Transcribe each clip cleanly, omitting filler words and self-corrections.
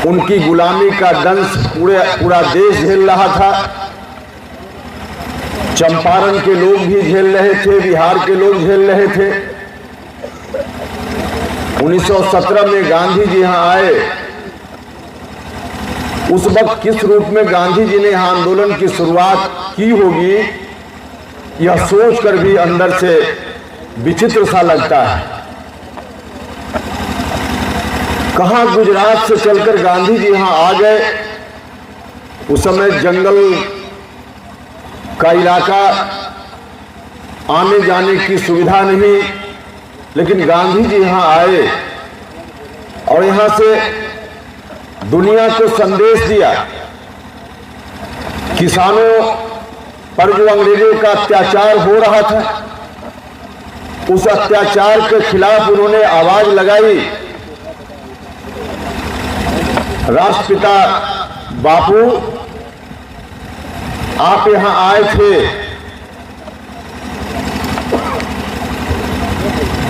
उनकी गुलामी का दंश पूरा देश झेल रहा था। चंपारण के लोग भी झेल रहे थे, बिहार के लोग झेल रहे थे। 1917 में गांधी जी यहां आए। उस वक्त किस रूप में गांधी जी ने यहां आंदोलन की शुरुआत की होगी, यह सोचकर भी अंदर से विचित्र सा लगता है। कहां गुजरात से चलकर गांधी जी यहां आ गए। उस समय जंगल का इलाका, आने जाने की सुविधा नहीं, लेकिन गांधी जी यहां आए और यहां से दुनिया को संदेश दिया। किसानों पर जो अंग्रेजों का अत्याचार हो रहा था, उस अत्याचार के खिलाफ उन्होंने आवाज लगाई। राष्ट्रपिता बापू, आप यहां आए थे,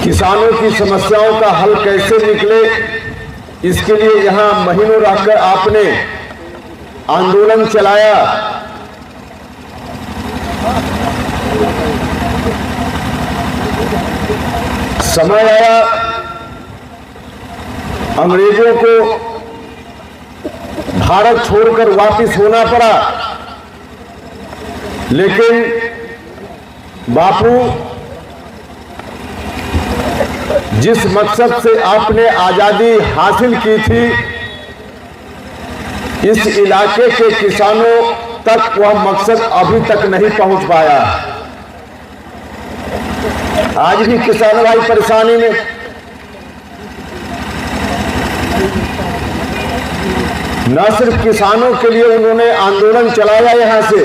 किसानों की समस्याओं का हल कैसे निकले, इसके लिए यहां महीनों रहकर आपने आंदोलन चलाया। समय आया, अंग्रेजों को भारत छोड़कर वापस होना पड़ा, लेकिन बापू, जिस मकसद से आपने आजादी हासिल की थी, इस इलाके के किसानों तक वह मकसद अभी तक नहीं पहुंच पाया। आज भी किसान भाई परेशानी में। न सिर्फ किसानों के लिए उन्होंने आंदोलन चलाया यहां से,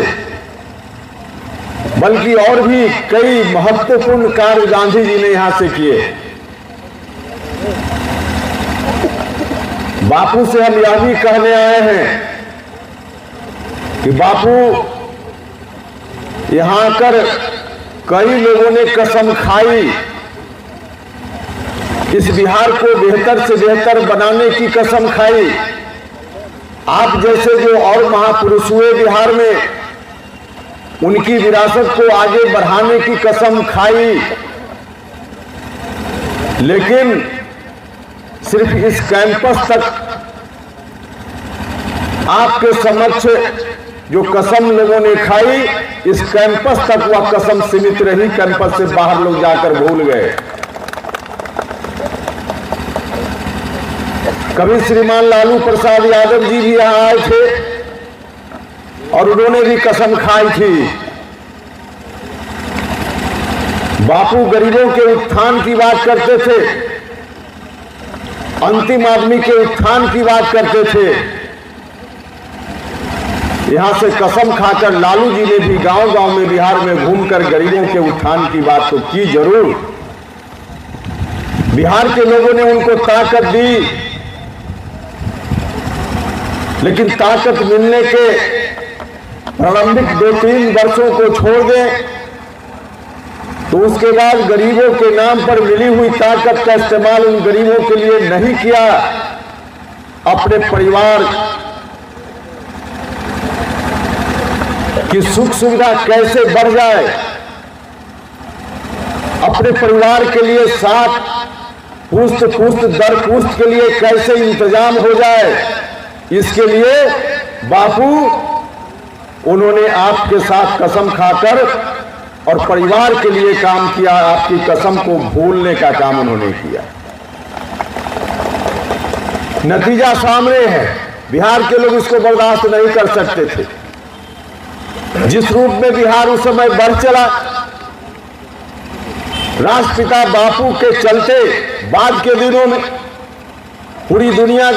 बल्कि और भी कई महत्वपूर्ण कार्य गांधी जी ने यहां से किए। बापू से हम यह भी कहने आए हैं कि बापू, यहां आकर कई लोगों ने कसम खाई, इस बिहार को बेहतर से बेहतर बनाने की कसम खाई। आप जैसे जो और महापुरुष हुए बिहार में, उनकी विरासत को आगे बढ़ाने की कसम खाई, लेकिन सिर्फ इस कैंपस तक आपके समक्ष जो कसम लोगों ने खाई, इस कैंपस तक वह कसम सीमित रही। कैंपस से बाहर लोग जाकर भूल गए। कभी श्रीमान लालू प्रसाद यादव जी भी यहां आए थे और उन्होंने भी कसम खाई थी। बापू गरीबों के उत्थान की बात करते थे, अंतिम आदमी के उत्थान की बात करते थे। यहां से कसम खाकर लालू जी ने भी गांव-गांव में बिहार में घूमकर गरीबों के उत्थान की बात तो की जरूर। बिहार के लोगों ने उनको ताकत दी, लेकिन ताकत मिलने के प्रारंभिक 2-3 वर्षों को छोड़ दें तो उसके बाद गरीबों के नाम पर मिली हुई ताकत का इस्तेमाल उन गरीबों के लिए नहीं किया। अपने परिवार की सुख सुविधा कैसे बढ़ जाए, अपने परिवार के लिए साथ पुश्त दर पुश्त के लिए कैसे इंतजाम हो जाए, इसके लिए बापू उन्होंने आपके साथ कसम खाकर और परिवार के लिए काम किया। आपकी कसम को भूलने का काम उन्होंने किया। नतीजा सामने है। बिहार के लोग इसको बर्दाश्त नहीं कर सकते थे। जिस रूप में बिहार उस समय बढ़ चला, राष्ट्रपिता बापू के चलते बाद के दिनों में पूरी दुनिया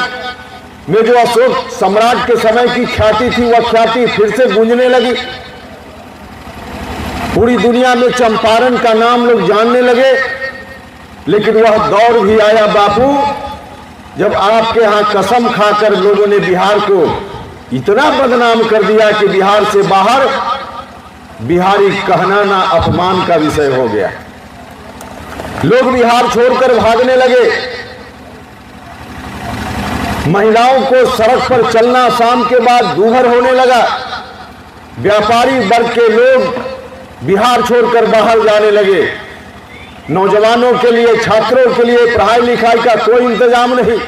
में जो अशोक सम्राट के समय की ख्याति थी, वह ख्याति फिर से गूंजने लगी। पूरी दुनिया में चंपारण का नाम लोग जानने लगे। लेकिन वह दौर भी आया बापू, जब आपके यहां कसम खाकर लोगों ने बिहार को इतना बदनाम कर दिया कि बिहार से बाहर बिहारी कहना ना अपमान का विषय हो गया। लोग बिहार छोड़कर भागने लगे। महिलाओं को सड़क पर चलना शाम के बाद दूभर होने लगा। व्यापारी वर्ग के लोग बिहार छोड़कर बाहर जाने लगे। नौजवानों के लिए, छात्रों के लिए पढ़ाई लिखाई का कोई इंतजाम नहीं।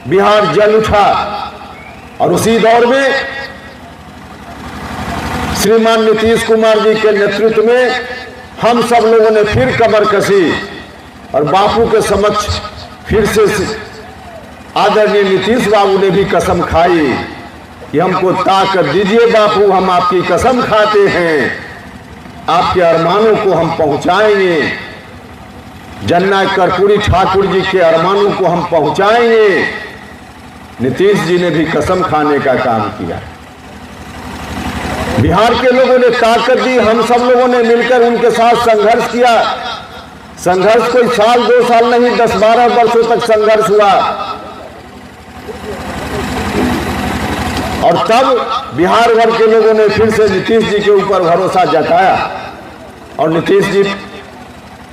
बिहार जल उठा और उसी दौर में श्रीमान नीतीश कुमार जी के नेतृत्व में हम सब लोगों ने फिर कमर कसी और बापू के समक्ष फिर से आदरणीय नीतीश बाबू ने भी कसम खाई कि हमको ताकत दीजिए बापू, हम आपकी कसम खाते हैं, आपके अरमानों को हम पहुंचाएंगे। जननायक कर्पूरी ठाकुर जी के अरमानों को हम पहुंचाएंगे। नीतीश जी ने भी कसम खाने का काम किया। बिहार के लोगों ने ताकत दी, हम सब लोगों ने मिलकर उनके साथ संघर्ष किया। संघर्ष कोई साल 2 साल नहीं, 10-12 वर्षों तक संघर्ष हुआ और तब बिहार भर के लोगों ने फिर से नीतीश जी के ऊपर भरोसा जताया और नीतीश जी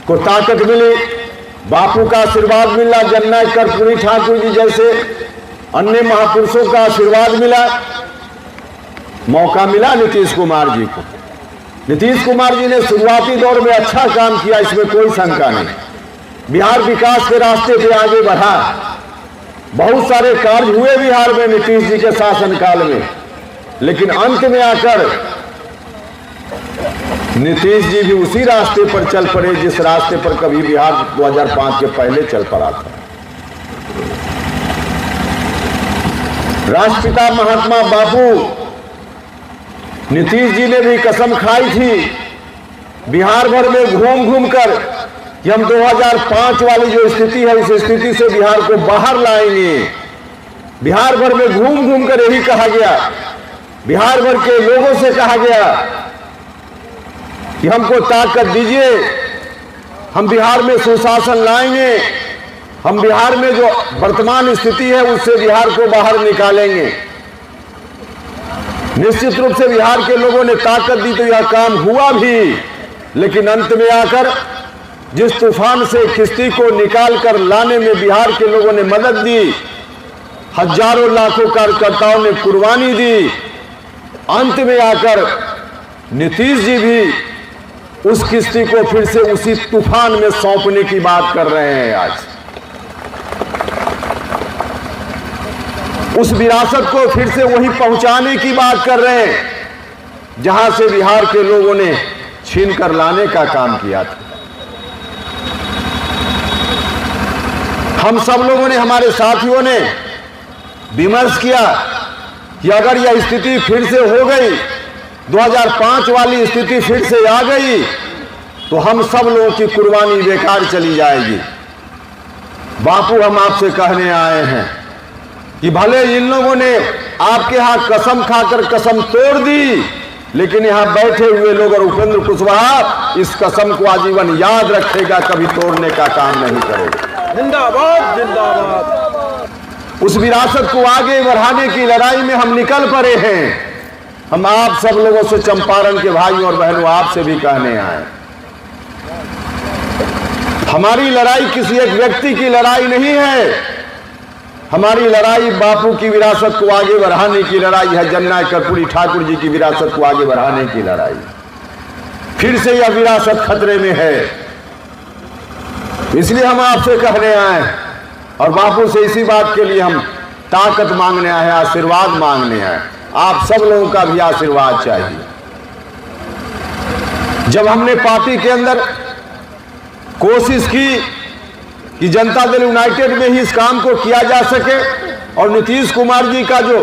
को ताकत मिली, बापू का आशीर्वाद मिला, जननायक कर्पूरी ठाकुर जी जैसे अन्य महापुरुषों का आशीर्वाद मिला, मौका मिला नीतीश कुमार जी को। नीतीश कुमार जी ने शुरुआती दौर में अच्छा काम किया, इसमें कोई शंका नहीं। बिहार विकास के रास्ते पे आगे बढ़ा, बहुत सारे कार्य हुए बिहार में नीतीश जी के शासनकाल में, लेकिन अंत में आकर नीतीश जी भी उसी रास्ते पर चल पड़े जिस रास्ते पर कभी बिहार 2005 के पहले चल पड़ा था। राष्ट्रपिता महात्मा बापू नीतीश जी ने भी कसम खाई थी बिहार भर में घूम घूम कर कि हम 2005 वाली जो स्थिति है उस स्थिति से बिहार को बाहर लाएंगे। बिहार भर में घूम घूम कर यही कहा गया, बिहार भर के लोगों से कहा गया कि हमको ताकत दीजिए, हम बिहार में सुशासन लाएंगे, हम बिहार में जो वर्तमान स्थिति है उससे बिहार को बाहर निकालेंगे। निश्चित रूप से बिहार के लोगों ने ताकत दी तो यह काम हुआ भी, लेकिन अंत में आकर जिस तूफान से किश्ती को निकाल कर लाने में बिहार के लोगों ने मदद दी, हजारों लाखों कार्यकर्ताओं ने कुर्बानी दी, अंत में आकर नीतीश जी भी उस किश्ती को फिर से उसी तूफान में सौंपने की बात कर रहे हैं। आज उस विरासत को फिर से वहीं पहुंचाने की बात कर रहे हैं जहां से बिहार के लोगों ने छीन कर लाने का काम किया था। हम सब लोगों ने, हमारे साथियों ने विमर्श किया कि अगर यह स्थिति फिर से हो गई, 2005 वाली स्थिति फिर से आ गई, तो हम सब लोगों की कुर्बानी बेकार चली जाएगी। बापू, हम आपसे कहने आए हैं कि भले इन लोगों ने आपके यहां कसम खाकर कसम तोड़ दी, लेकिन यहां बैठे हुए लोग और उपेंद्र कुशवाहा इस कसम को आजीवन याद रखेगा, कभी तोड़ने का काम नहीं करेगा। जिंदाबाद जिंदाबाद। उस विरासत को आगे बढ़ाने की लड़ाई में हम निकल पड़े हैं। हम आप सब लोगों से, चंपारण के भाइयों और बहनों, आपसे भी कहने आए, हमारी लड़ाई किसी एक व्यक्ति की लड़ाई नहीं है, हमारी लड़ाई बापू की विरासत को आगे बढ़ाने की लड़ाई है, जननायक कर्पूरी ठाकुर जी की विरासत को आगे बढ़ाने की लड़ाई। फिर से यह विरासत खतरे में है, इसलिए हम आपसे कहने आए और बापू से इसी बात के लिए हम ताकत मांगने आए, आशीर्वाद मांगने आए। आप सब लोगों का भी आशीर्वाद चाहिए। जब हमने पार्टी के अंदर कोशिश की कि जनता दल यूनाइटेड में ही इस काम को किया जा सके और नीतीश कुमार जी का जो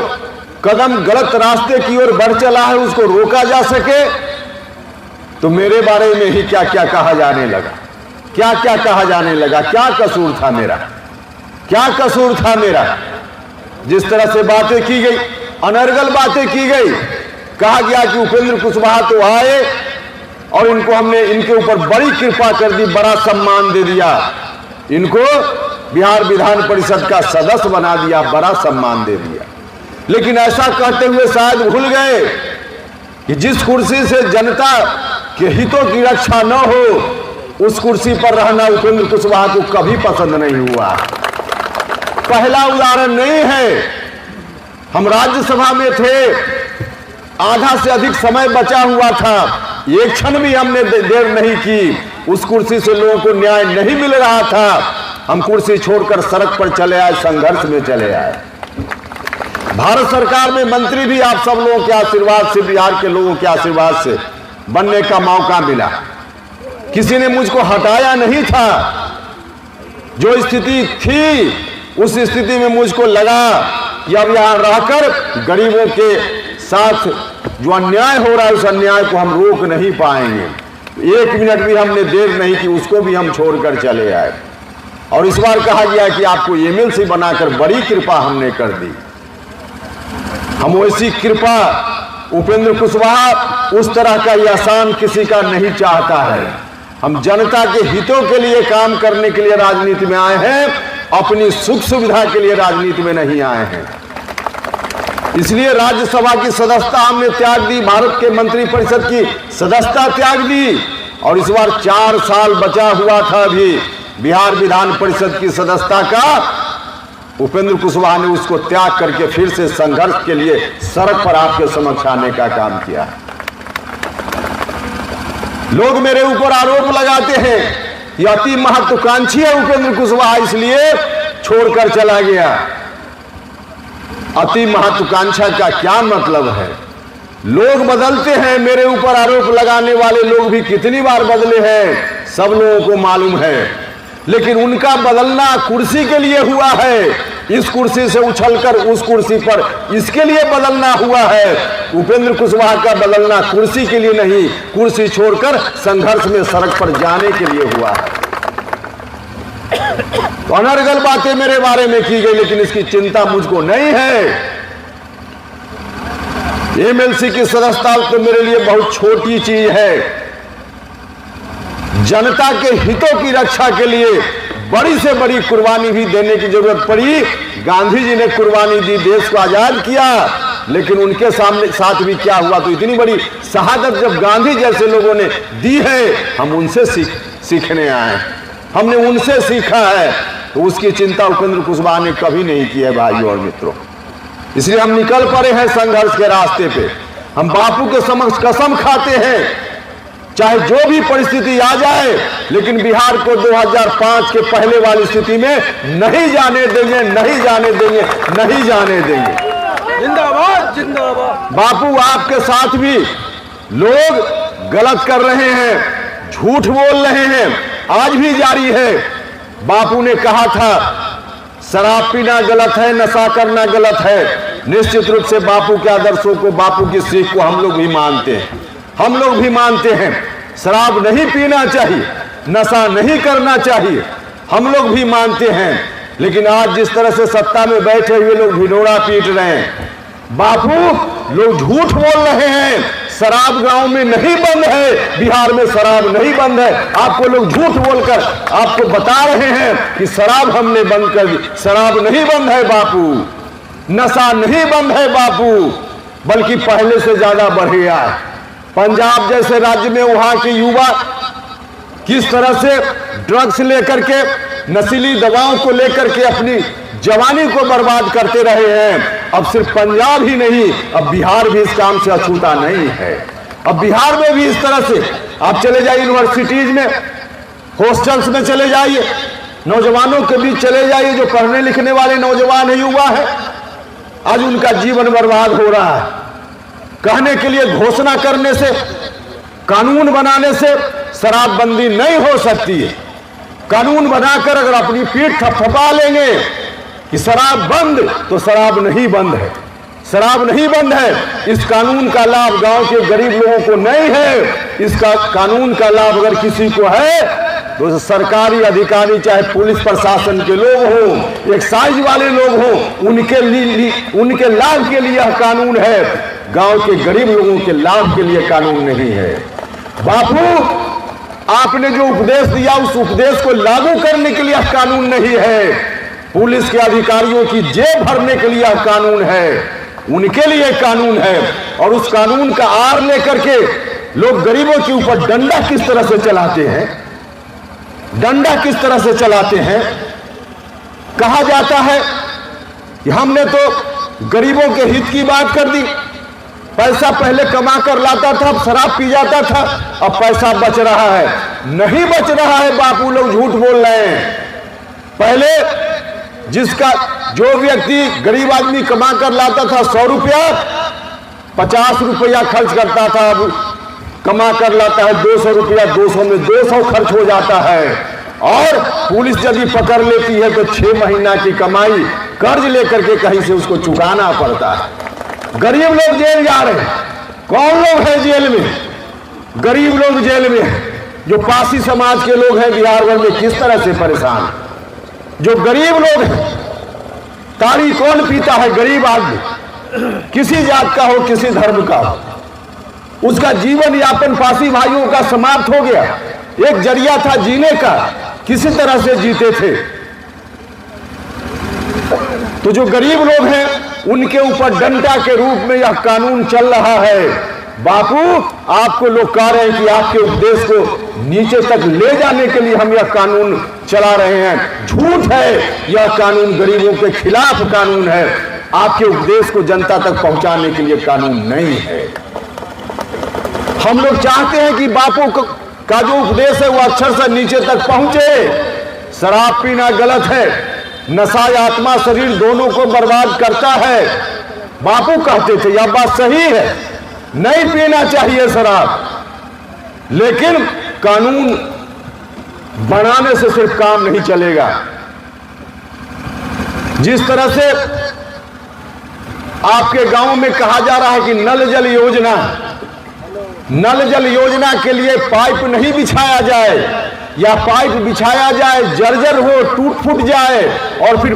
कदम गलत रास्ते की ओर बढ़ चला है उसको रोका जा सके, तो मेरे बारे में ही क्या क्या कहा जाने लगा, क्या क्या कहा जाने लगा। क्या कसूर था मेरा, क्या कसूर था मेरा? जिस तरह से बातें की गई, अनर्गल बातें की गई, कहा गया कि उपेंद्र कुशवाहा तो आए और इनको हमने, इनके ऊपर बड़ी कृपा कर दी, बड़ा सम्मान दे दिया, इनको बिहार विधान परिषद का सदस्य बना दिया, बड़ा सम्मान दे दिया। लेकिन ऐसा कहते हुए शायद भूल गए कि जिस कुर्सी से जनता के हितों की रक्षा न हो, उस कुर्सी पर रहना उपेंद्र कुशवाहा को कभी पसंद नहीं हुआ। पहला उदाहरण नहीं है। हम राज्यसभा में थे, आधा से अधिक समय बचा हुआ था, एक क्षण भी हमने देर नहीं की। उस कुर्सी से लोगों को न्याय नहीं मिल रहा था, हम कुर्सी छोड़कर सड़क पर चले आए, संघर्ष में चले आए। भारत सरकार में मंत्री भी आप सब लोगों के आशीर्वाद से, बिहार के लोगों के आशीर्वाद से बनने का मौका मिला। किसी ने मुझको हटाया नहीं था। जो स्थिति थी उस स्थिति में मुझको लगा कि अब यहां रहकर गरीबों के साथ जो अन्याय हो रहा है उस अन्याय को हम रोक नहीं पाएंगे। एक मिनट भी हमने देर नहीं की, उसको भी हम छोड़कर चले आए। और इस बार कहा गया कि आपको एमएलसी बनाकर बड़ी कृपा हमने कर दी। हम वैसी कृपा, उपेंद्र कुशवाहा उस तरह का एहसान किसी का नहीं चाहता है। हम जनता के हितों के लिए काम करने के लिए राजनीति में आए हैं, अपनी सुख सुविधा के लिए राजनीति में नहीं आए हैं। इसलिए राज्यसभा की सदस्यता हमने त्याग दी, भारत के मंत्रिपरिषद की सदस्यता त्याग दी, और इस बार 4 साल बचा हुआ था अभी बिहार विधान परिषद की सदस्यता का। उपेंद्र कुशवाहा ने उसको त्याग करके फिर से संघर्ष के लिए सड़क पर आपके समक्ष आने का काम किया। लोग मेरे ऊपर आरोप लगाते हैं कि अति महत्वाकांक्षी है उपेंद्र कुशवाहा, इसलिए छोड़कर चला गया। अति महत्वाकांक्षा का क्या मतलब है? लोग बदलते हैं, मेरे ऊपर आरोप लगाने वाले लोग भी कितनी बार बदले हैं सब लोगों को मालूम है। लेकिन उनका बदलना कुर्सी के लिए हुआ है, इस कुर्सी से उछलकर उस कुर्सी पर इसके लिए बदलना हुआ है। उपेंद्र कुशवाहा का बदलना कुर्सी के लिए नहीं, कुर्सी छोड़कर संघर्ष में सड़क पर जाने के लिए हुआ है। तो अनर्गल बातें मेरे बारे में की गई, लेकिन इसकी चिंता मुझको नहीं है। एमएलसी की सदस्यता तो मेरे लिए बहुत छोटी चीज है। जनता के हितों की रक्षा के लिए बड़ी से बड़ी कुर्बानी भी देने की जरूरत पड़ी। गांधी जी ने कुर्बानी दी, देश को आजाद किया, लेकिन उनके सामने साथ भी क्या हुआ? तो इतनी बड़ी शहादत जब गांधी जैसे लोगों ने दी है, हम उनसे सीखने आए, हमने उनसे सीखा है। तो उसकी चिंता उपेंद्र कुशवाहा ने कभी नहीं की है भाइयों और मित्रों। इसलिए हम निकल पड़े हैं संघर्ष के रास्ते पे। हम बापू के समक्ष कसम खाते हैं, चाहे जो भी परिस्थिति आ जाए, लेकिन बिहार को 2005 के पहले वाली स्थिति में नहीं जाने देंगे, नहीं जाने देंगे, नहीं जाने देंगे। जिंदाबाद जिंदाबाद। बापू आपके साथ भी लोग गलत कर रहे हैं, झूठ बोल रहे हैं, आज भी जारी है। बापू ने कहा था शराब पीना गलत है, नशा करना गलत है। निश्चित रूप से बापू के आदर्शों को, बापू की सीख को हम लोग भी मानते हैं। हम लोग भी मानते हैं शराब नहीं पीना चाहिए, नशा नहीं करना चाहिए, हम लोग भी मानते हैं। लेकिन आज जिस तरह से सत्ता में बैठे हुए लोग ढिढोरा पीट रहे हैं, बापू लोग झूठ बोल रहे हैं। शराब गांव में नहीं बंद है, बिहार में शराब नहीं बंद है। आपको लोग झूठ बोलकर आपको बता रहे हैं कि शराब हमने बंद कर दी। शराब नहीं बंद है बापू, नशा नहीं बंद है बापू, बल्कि पहले से ज्यादा बढ़ गया है। पंजाब जैसे राज्य में वहां के युवा किस तरह से ड्रग्स लेकर के, नशीली दवाओं को लेकर के अपनी जवानी को बर्बाद करते रहे हैं। अब सिर्फ पंजाब ही नहीं, अब बिहार भी इस काम से अछूता नहीं है। अब बिहार में भी इस तरह से आप चले जाइए, यूनिवर्सिटीज में, हॉस्टल्स में चले जाइए, नौजवानों के बीच चले जाइए, जो पढ़ने लिखने वाले नौजवान है, युवा है, आज उनका जीवन बर्बाद हो रहा है। कहने के लिए, घोषणा करने से, कानून बनाने से शराबबंदी नहीं हो सकती है। कानून बनाकर अगर अपनी पीठ थपथपा लेंगे कि शराब बंद, तो शराब नहीं बंद है, शराब नहीं बंद है। इस कानून का लाभ गांव के गरीब लोगों को नहीं है। इसका कानून का लाभ अगर किसी को है तो सरकारी अधिकारी, चाहे पुलिस प्रशासन के लोग हों, एक्साइज वाले लोग हों, उनके लाभ के लिए यह कानून है। गांव के गरीब लोगों के लाभ के लिए कानून नहीं है। बापू आपने जो उपदेश दिया, उस उपदेश को लागू करने के लिए यह कानून नहीं है। पुलिस के अधिकारियों की जेब भरने के लिए यह कानून है, उनके लिए कानून है। और उस कानून का आड़ लेकर के लोग गरीबों के ऊपर डंडा किस तरह से चलाते हैं, डंडा किस तरह से चलाते हैं। कहा जाता है कि हमने तो गरीबों के हित की बात कर दी, पैसा पहले कमा कर लाता था, अब शराब पी जाता था, अब पैसा बच रहा है। नहीं बच रहा है, बापू लोग झूठ बोल रहे हैं। पहले जिसका जो व्यक्ति गरीब आदमी कमा कर लाता था 100 रुपया, 50 रुपया खर्च करता था, अब कमा कर लाता है 200 रुपया, 200 में 200 खर्च हो जाता है। और पुलिस यदि पकड़ लेती है तो 6 महीना की कमाई कर्ज लेकर के कहीं से उसको चुकाना पड़ता है। गरीब लोग जेल जा रहे हैं। कौन लोग हैं जेल में? गरीब लोग जेल में हैं। जो पासी समाज के लोग हैं बिहार भर में किस तरह से परेशान, जो गरीब लोग हैं। ताड़ी कौन पीता है? गरीब आदमी, किसी जात का हो, किसी धर्म का हो, उसका जीवन यापन पासी भाइयों का समाप्त हो गया। एक जरिया था जीने का, किसी तरह से जीते थे। तो जो गरीब लोग हैं उनके ऊपर डंडा के रूप में यह कानून चल रहा है। बापू, आपको लोग कह रहे हैं कि आपके उपदेश को नीचे तक ले जाने के लिए हम यह कानून चला रहे हैं। झूठ है, यह कानून गरीबों के खिलाफ कानून है। आपके उपदेश को जनता तक पहुंचाने के लिए कानून नहीं है। हम लोग चाहते हैं कि बापू का जो उपदेश है वो अक्षर से नीचे तक पहुंचे। शराब पीना गलत है, नशा आत्मा शरीर दोनों को बर्बाद करता है। बापू कहते थे, यह बात सही है, नहीं पीना चाहिए शराब, लेकिन कानून बनाने से सिर्फ काम नहीं चलेगा। जिस तरह से आपके गांव में कहा जा रहा है कि नल जल योजना, नल जल योजना के लिए पाइप नहीं बिछाया जाए, या पाइप बिछाया जाए जर्जर हो, टूट फूट जाए, और फिर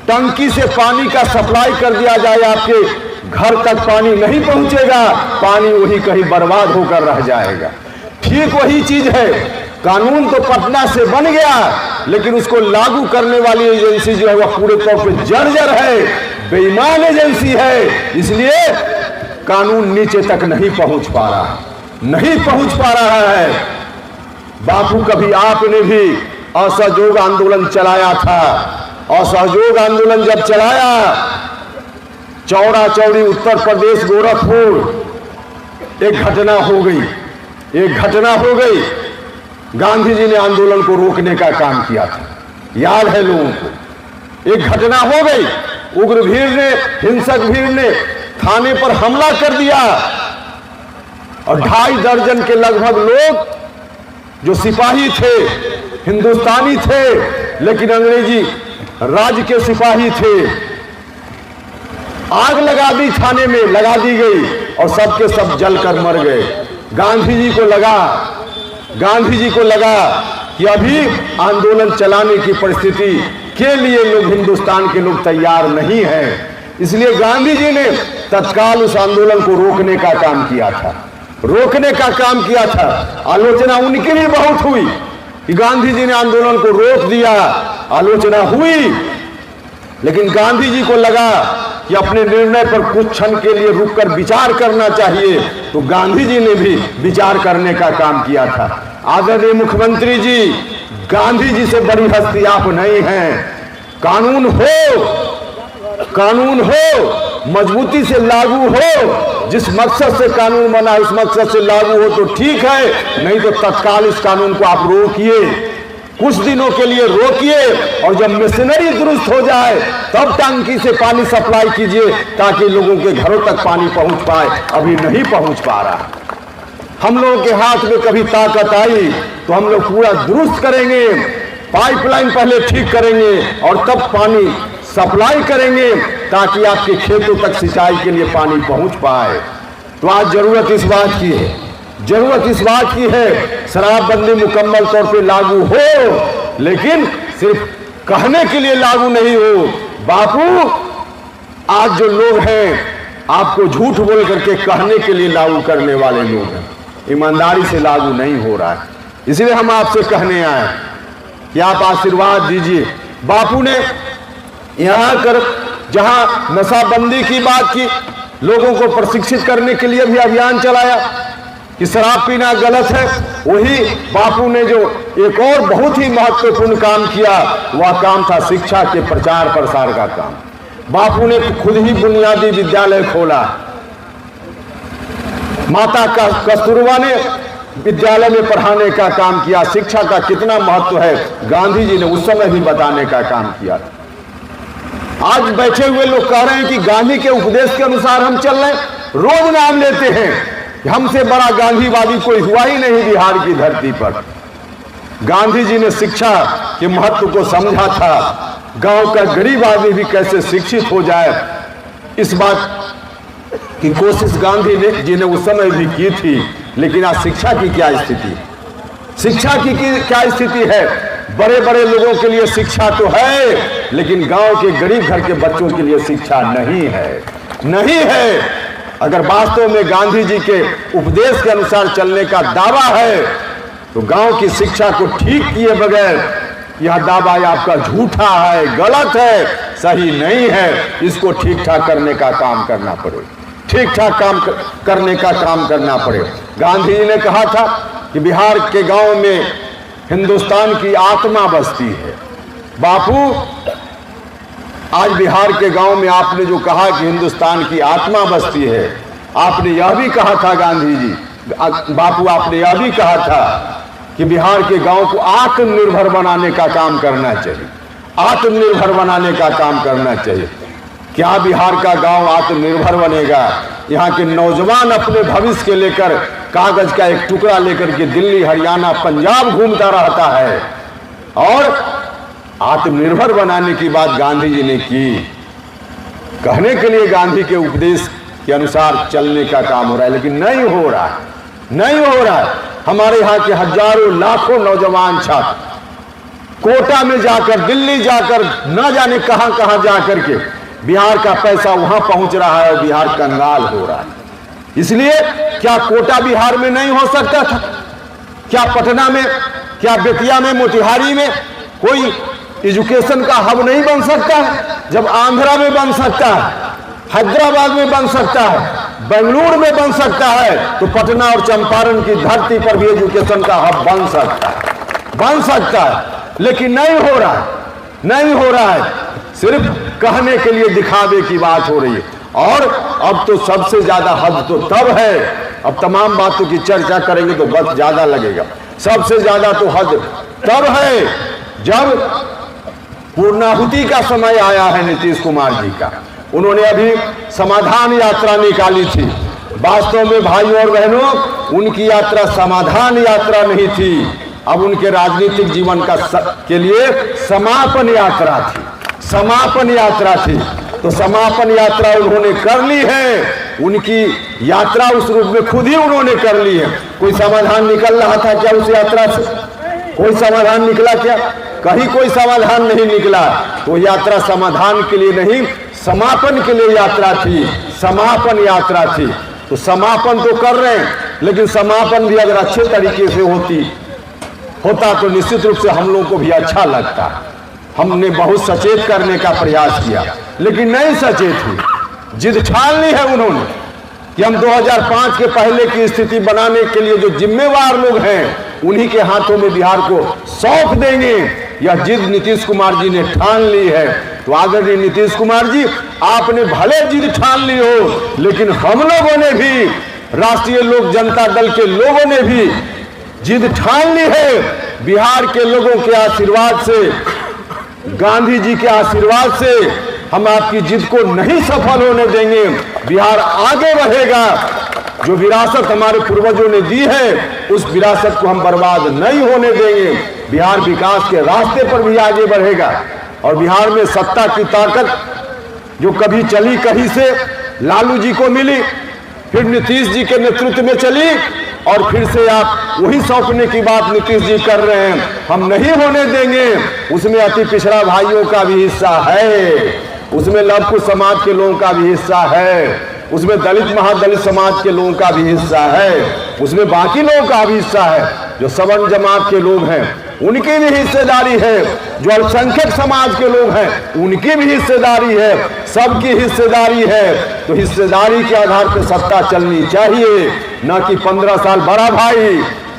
टंकी से पानी का सप्लाई कर दिया जाए, आपके घर तक पानी नहीं पहुंचेगा, पानी वही कहीं बर्बाद होकर रह जाएगा। ठीक वही चीज है। कानून तो पटना से बन गया, लेकिन उसको लागू करने वाली एजेंसी जो है वह पूरे तौर पे जर्जर है, बेईमान एजेंसी है। इसलिए कानून नीचे तक नहीं पहुंच पा रहा, नहीं पहुंच पा रहा है। बापू, कभी आपने भी असहयोग आंदोलन चलाया था। असहयोग आंदोलन जब चलाया, चौड़ा चौड़ी उत्तर प्रदेश गोरखपुर एक घटना हो गई, एक घटना हो गई। गांधी जी ने आंदोलन को रोकने का काम किया था, याद है लोगों को। एक घटना हो गई, उग्र भीड़ ने, हिंसक भीड़ ने थाने पर हमला कर दिया, और 2.5 दर्जन के लगभग लोग जो सिपाही थे, हिंदुस्तानी थे लेकिन अंग्रेजी राज्य के सिपाही थे, आग लगा दी, थाने में लगा दी गई, और सबके सब जलकर मर गए। गांधी जी को लगा कि अभी आंदोलन चलाने की परिस्थिति के लिए लोग, हिंदुस्तान के लोग तैयार नहीं हैं। इसलिए गांधी जी ने तत्काल उस आंदोलन को रोकने का काम किया था, रोकने का काम किया था। आलोचना उनकी भी बहुत हुई कि गांधी जी ने आंदोलन को रोक दिया, आलोचना हुई, लेकिन गांधी जी को लगा कि अपने निर्णय पर कुछ क्षण के लिए रुककर विचार करना चाहिए, तो गांधी जी ने भी विचार करने का काम किया था। आदरणीय मुख्यमंत्री जी, गांधी जी से बड़ी हस्ती आप नहीं हैं। कानून हो, मजबूती से लागू हो। जिस मकसद से कानून बना है उस मकसद से लागू हो तो ठीक है, नहीं तो तत्काल इस कानून को आप रोकिए, कुछ दिनों के लिए रोकिए, और जब मशीनरी दुरुस्त हो जाए तब टंकी से पानी सप्लाई कीजिए, ताकि लोगों के घरों तक पानी पहुंच पाए। अभी नहीं पहुंच पा रहा। हम लोगों के हाथ में कभी ताकत आई तो हम लोग पूरा दुरुस्त करेंगे, पाइपलाइन पहले ठीक करेंगे और तब पानी सप्लाई करेंगे, ताकि आपके खेतों तक सिंचाई के लिए पानी पहुंच पाए। तो आज जरूरत इस बात की है, जरूरत इस बात की है शराबबंदी मुकम्मल तौर पे लागू हो, लेकिन सिर्फ कहने के लिए लागू नहीं हो। बापू, आज जो लोग हैं आपको झूठ बोल करके कहने के लिए लागू करने वाले लोग हैं, ईमानदारी से लागू नहीं हो रहा है। इसलिए हम आपसे कहने आए कि आप आशीर्वाद दीजिए। बापू ने यहाँ कर जहाँ नशाबंदी की बात की, लोगों को प्रशिक्षित करने के लिए भी अभियान चलाया, कि शराब पीना गलत है, वही बापू ने जो एक और बहुत ही महत्वपूर्ण काम किया, वह काम था शिक्षा के प्रचार प्रसार का काम। बापू ने खुद ही बुनियादी विद्यालय खोला। माता का कस्तूरबा ने विद्यालय में पढ़ाने का काम किया। शिक्षा का कितना महत्व है गांधी जी ने उस समय भी बताने का काम किया। आज बैठे हुए लोग कह रहे हैं कि गांधी के उपदेश के अनुसार हम चल रहे हैं, रोज नाम लेते हैं कि हमसे बड़ा गांधीवादी कोई हुआ ही नहीं बिहार की धरती पर। गांधी जी ने शिक्षा के महत्व को समझा था। गांव का गरीब आदमी भी कैसे शिक्षित हो जाए, इस बात की कोशिश गांधी जी ने उस समय भी की थी। लेकिन आज शिक्षा की क्या स्थिति, शिक्षा की क्या स्थिति है? बड़े बड़े लोगों के लिए शिक्षा तो है, लेकिन गांव के गरीब घर के बच्चों के लिए शिक्षा नहीं है, नहीं है। अगर वास्तव में गांधी जी के उपदेश के अनुसार चलने का दावा है, तो गांव की शिक्षा को ठीक किए बगैर यह दावा आपका झूठा है, गलत है, सही नहीं है। इसको ठीक ठाक करने का काम करना पड़े, ठीक ठाक काम करने का काम करना पड़े। गांधी जी ने कहा था कि बिहार के गांव में हिंदुस्तान की आत्मा बसती है। बापू, आज बिहार के गांव में आपने जो कहा कि हिंदुस्तान की आत्मा बसती है, आपने यह भी कहा था गांधी जी, बापू आपने यह भी कहा था कि बिहार के गांव को आत्मनिर्भर बनाने का काम करना चाहिए, आत्मनिर्भर बनाने का काम करना चाहिए। क्या बिहार का गांव आत्मनिर्भर बनेगा? यहाँ के नौजवान अपने भविष्य के लेकर कागज का एक टुकड़ा लेकर के दिल्ली, हरियाणा, पंजाब घूमता रहता है, और आत्मनिर्भर बनाने की बात गांधी जी ने की। कहने के लिए गांधी के उपदेश के अनुसार चलने का काम हो रहा है, लेकिन नहीं हो रहा है, नहीं हो रहा है। हमारे यहाँ के हजारों लाखों नौजवान छात्र कोटा में जाकर, दिल्ली जाकर, न जाने कहां कहां जाकर के बिहार का पैसा वहां पहुंच रहा है और बिहार कंगाल हो रहा है। इसलिए क्या कोटा बिहार में नहीं हो सकता था? क्या पटना में, क्या बेतिया में, मोतिहारी में कोई एजुकेशन का हब नहीं बन सकता है? जब आंध्रा में बन सकता है, हैदराबाद में बन सकता है, बेंगलुरु में बन सकता है, तो पटना और चंपारण की धरती पर भी एजुकेशन का हब बन सकता है, बन सकता है। लेकिन नहीं हो रहा है, नहीं हो रहा है। सिर्फ कहने के लिए दिखावे की बात हो रही है। और अब तो सबसे ज्यादा हद तो तब है, अब तमाम बातों की चर्चा करेंगे तो वक्त ज्यादा लगेगा। सबसे ज्यादा तो हद तब है जब पूर्णाहुति का समय आया है नीतीश कुमार जी का। उन्होंने अभी समाधान यात्रा निकाली थी। वास्तव में भाइयों और बहनों, उनकी यात्रा समाधान यात्रा नहीं थी, अब उनके राजनीतिक जीवन के लिए समापन यात्रा थी, समापन यात्रा थी। तो समापन यात्रा उन्होंने कर ली है, उनकी यात्रा उस रूप में खुद ही उन्होंने कर ली है। कोई समाधान निकल रहा था क्या उस यात्रा से? कोई समाधान निकला क्या? कहीं कोई समाधान नहीं निकला। तो यात्रा समाधान के लिए नहीं, समापन के लिए यात्रा थी, समापन यात्रा थी। तो समापन तो कर रहे हैं, लेकिन समापन भी अगर अच्छे तरीके से होता तो निश्चित रूप से हम लोगों को भी अच्छा लगता। हमने बहुत सचेत करने का प्रयास किया, लेकिन नहीं सचेत हुई। जिद ठान ली है उन्होंने कि हम 2005 के पहले की स्थिति बनाने के लिए जो जिम्मेवार लोग हैं, उन्हीं के हाथों में बिहार को सौंप देंगे। यह जिद नीतीश कुमार जी ने ठान ली है। तो आदरणीय नीतीश कुमार जी, आपने भले जिद ठान ली हो, लेकिन हम लोगों ने भी, राष्ट्रीय लोक जनता दल के लोगों ने भी जिद ठान ली है। बिहार के लोगों के आशीर्वाद से, गांधी जी के आशीर्वाद से हम आपकी जिद को नहीं सफल होने देंगे। बिहार आगे बढ़ेगा। जो विरासत हमारे पूर्वजों ने दी है, उस विरासत को हम बर्बाद नहीं होने देंगे। बिहार विकास के रास्ते पर भी आगे बढ़ेगा। और बिहार में सत्ता की ताकत जो कभी चली कहीं से लालू जी को मिली, फिर नीतीश जी के नेतृत्व में चली, और फिर से आप वही सौंपने की बात नीतीश जी कर रहे हैं, हम नहीं होने देंगे। उसमें अति पिछड़ा भाइयों का भी हिस्सा है, उसमें लव कुश समाज के लोगों का भी हिस्सा है, उसमें दलित महादलित समाज के लोगों का भी हिस्सा है, उसमें बाकी लोगों का भी हिस्सा है। जो सवर्ण जमात के लोग हैं उनकी भी हिस्सेदारी है, जो अल्पसंख्यक समाज के लोग हैं उनकी भी हिस्सेदारी है, सबकी हिस्सेदारी है। तो तो हिस्सेदारी के आधार पर सत्ता चलनी चाहिए, न कि 15 साल बड़ा भाई,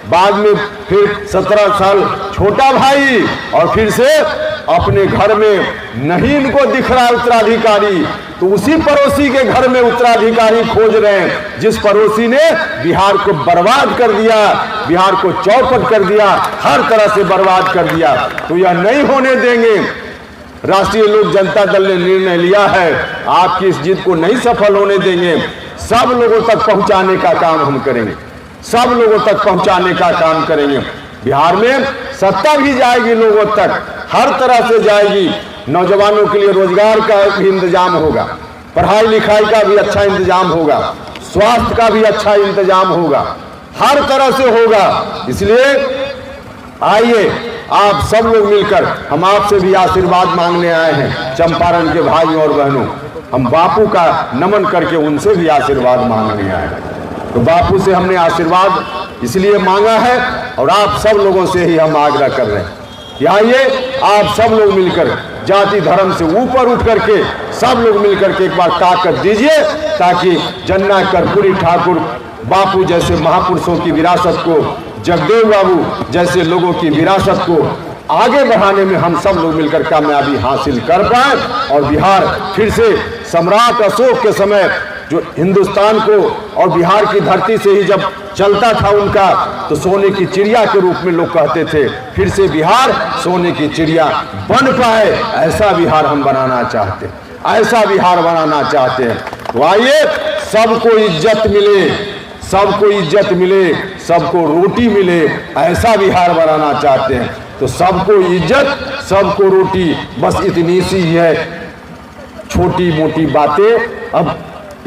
बाद में फिर 17 साल छोटा भाई, और फिर से अपने घर में नहीं इनको दिख रहा उत्तराधिकारी तो उसी पड़ोसी के घर में उत्तराधिकारी खोज रहे हैं, जिस पड़ोसी ने बिहार को बर्बाद कर दिया, बिहार को चौपट कर दिया, हर तरह से बर्बाद कर दिया। तो यह नहीं होने देंगे। राष्ट्रीय लोक जनता दल ने निर्णय लिया है, आपकी इस जिद को नहीं सफल होने देंगे। सब लोगों तक पहुंचाने का काम हम करेंगे, सब लोगों तक पहुंचाने का काम करेंगे। बिहार में सत्ता भी जाएगी लोगों तक, हर तरह से जाएगी। नौजवानों के लिए रोजगार का भी इंतजाम होगा, पढ़ाई लिखाई का भी अच्छा इंतजाम होगा, स्वास्थ्य का भी अच्छा इंतजाम होगा, हर तरह से होगा। इसलिए आइए आप सब लोग मिलकर, हम आपसे भी आशीर्वाद मांगने आए हैं। चंपारण के भाइयों और बहनों, हम बापू का नमन करके उनसे भी आशीर्वाद मांगने आए हैं। तो बापू से हमने आशीर्वाद इसलिए मांगा है, और आप सब लोगों से ही हम आग्रह कर रहे हैं कि आइए आप सब लोग मिलकर, जाति धर्म से ऊपर उठ करके सब लोग मिलकर के एक बार ताकत दीजिए, ताकि जन्ना कर्पूरी ठाकुर बापू जैसे महापुरुषों की विरासत को, जगदेव बाबू जैसे लोगों की विरासत को आगे बढ़ाने में हम सब लोग मिलकर कामयाबी हासिल कर पाए, और बिहार फिर से सम्राट अशोक के समय जो हिंदुस्तान को और बिहार की धरती से ही जब चलता था उनका, तो सोने की चिड़िया के रूप में लोग कहते थे, फिर से बिहार सोने की चिड़िया बन पाए, ऐसा बिहार हम बनाना चाहते हैं, ऐसा बिहार बनाना चाहते हैं। तो आइए सबको इज्जत मिले, सबको इज्जत मिले, सबको रोटी मिले, ऐसा बिहार बनाना चाहते हैं। तो सबको इज्जत, सबको रोटी, बस इतनी सी है छोटी मोटी बातें। अब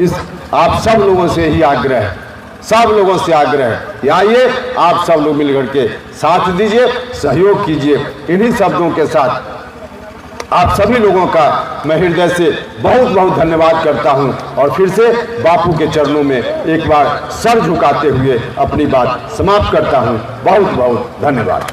इस आप सब लोगों से ही आग्रह है, सब लोगों से आग्रह है कि आइए आप सब लोग मिलकर के साथ दीजिए, सहयोग कीजिए। इन्हीं शब्दों के साथ आप सभी लोगों का मैं हृदय से बहुत बहुत धन्यवाद करता हूं, और फिर से बापू के चरणों में एक बार सर झुकाते हुए अपनी बात समाप्त करता हूं। बहुत बहुत धन्यवाद।